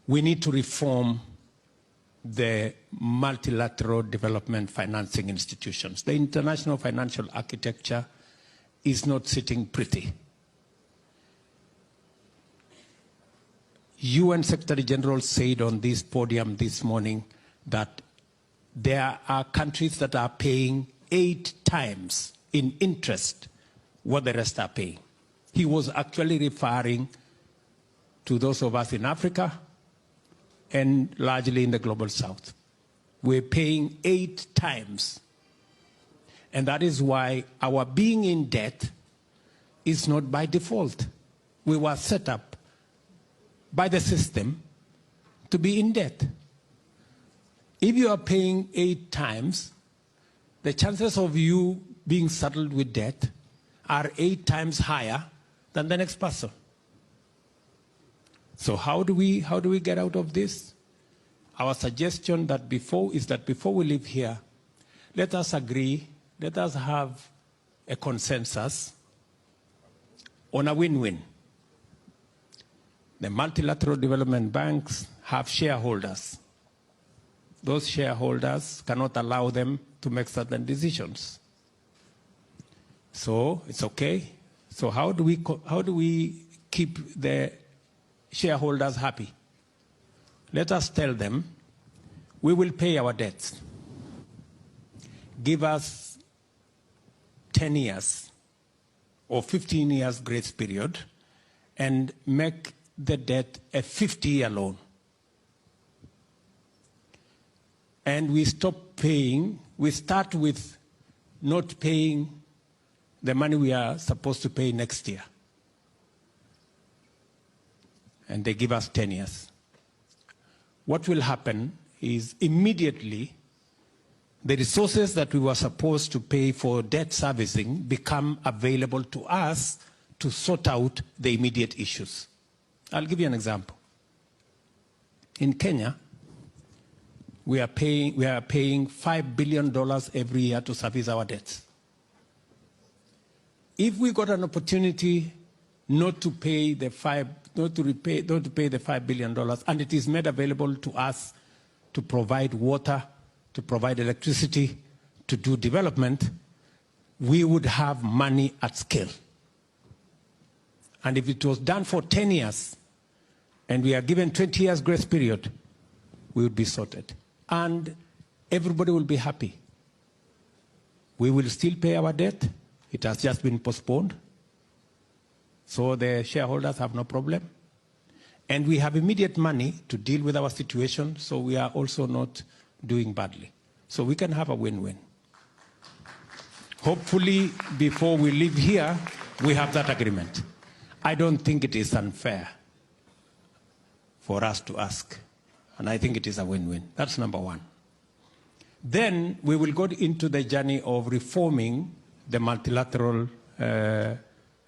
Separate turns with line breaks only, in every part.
we need to reform the multilateral development financing institutions. The international financial architecture is not sitting pretty. UN Secretary General said on this podium this morning that there are countries that are paying 8 times in interest what the rest are paying. He was actually referring to those of us in Africa and largely in the global south. We're paying 8 times. And that is why our being in debt is not by default. We were set up by the system to be in debt. If you are paying 8 times, the chances of you being saddled with debt are 8 times higher than the next person. So how do we get out of this? Our suggestion is that before we leave here, let us agree, let us have a consensus on a win-win. The multilateral development banks have shareholders. Those shareholders cannot allow them to make certain decisions. So it's okay. So how do we keep the shareholders happy? Let us tell them, we will pay our debts. Give us 10 years or 15 years grace period and make the debt a 50-year loan. And we stop paying, we start with not paying the money we are supposed to pay next year. And they give us 10 years. What will happen is immediately the resources that we were supposed to pay for debt servicing become available to us to sort out the immediate issues. I'll give you an example. In Kenya, we are paying $5 billion every year to service our debts. If we got an opportunity not to pay the $5 billion, and it is made available to us to provide water, to provide electricity, to do development, we would have money at scale. And if it was done for 10 years, and we are given 20 years grace period, we would be sorted. And everybody will be happy. We will still pay our debt. It has just been postponed. So the shareholders have no problem. And we have immediate money to deal with our situation, so we are also not doing badly. So we can have a win-win. Hopefully, before we leave here, we have that agreement. I don't think it is unfair for us to ask. And I think it is a win-win. That's number one. Then we will go into the journey of reforming the multilateral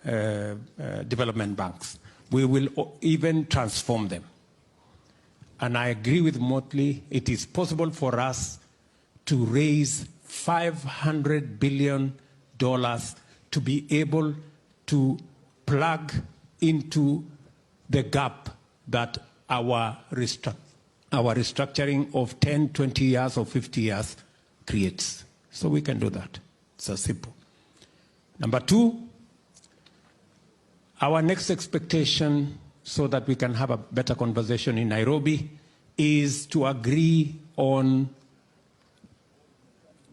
development banks. We will even transform them. And I agree with Motley, it is possible for us to raise $500 billion to be able to plug into the gap that our restructuring of 10, 20 years or 50 years creates. So we can do that. It's so simple. Number two, our next expectation, so that we can have a better conversation in Nairobi, is to agree on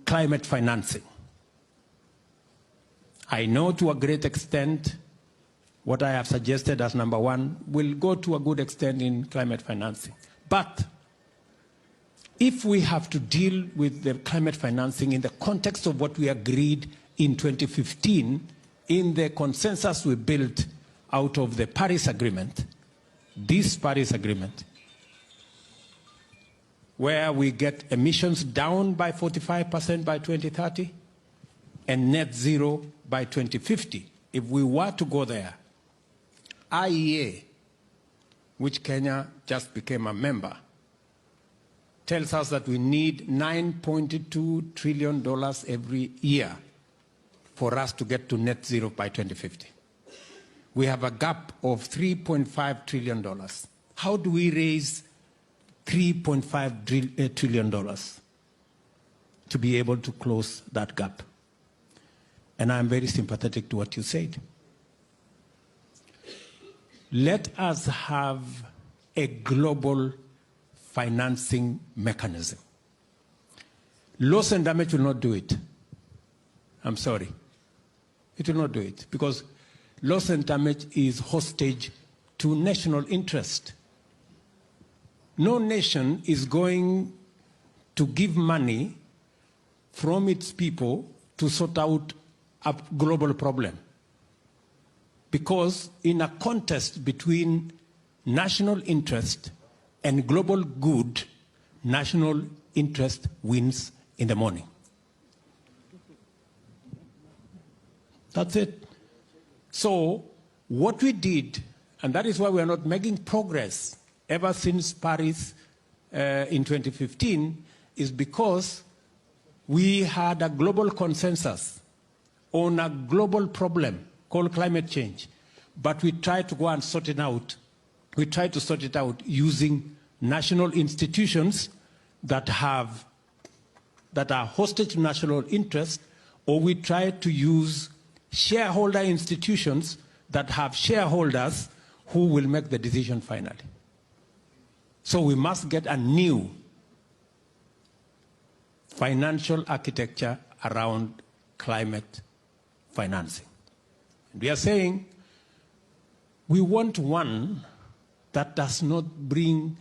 climate financing. I know to a great extent what I have suggested as number one will go to a good extent in climate financing. But if we have to deal with the climate financing in the context of what we agreed in 2015, in the consensus we built out of the Paris Agreement, this Paris Agreement, where we get emissions down by 45% by 2030 and net zero by 2050, if we were to go there, IEA, which Kenya just became a member, tells us that we need $9.2 trillion every year for us to get to net zero by 2050. We have a gap of $3.5 trillion. How do we raise $3.5 trillion to be able to close that gap. And I'm very sympathetic to what you said. Let us have a global financing mechanism. Loss and damage will not do it. I'm sorry. It will not do it because loss and damage is hostage to national interest. No nation is going to give money from its people to sort out a global problem. Because in a contest between national interest and global good, national interest wins in the morning. That's it. So what we did, and that is why we are not making progress ever since Paris in 2015, is because we had a global consensus on a global problem called climate change. But we tried to go and sort it out. We tried to sort it out using national institutions that are hostage to national interest, or we tried to use shareholder institutions that have shareholders who will make the decision finally. So we must get a new financial architecture around climate financing. And we are saying we want one that does not bring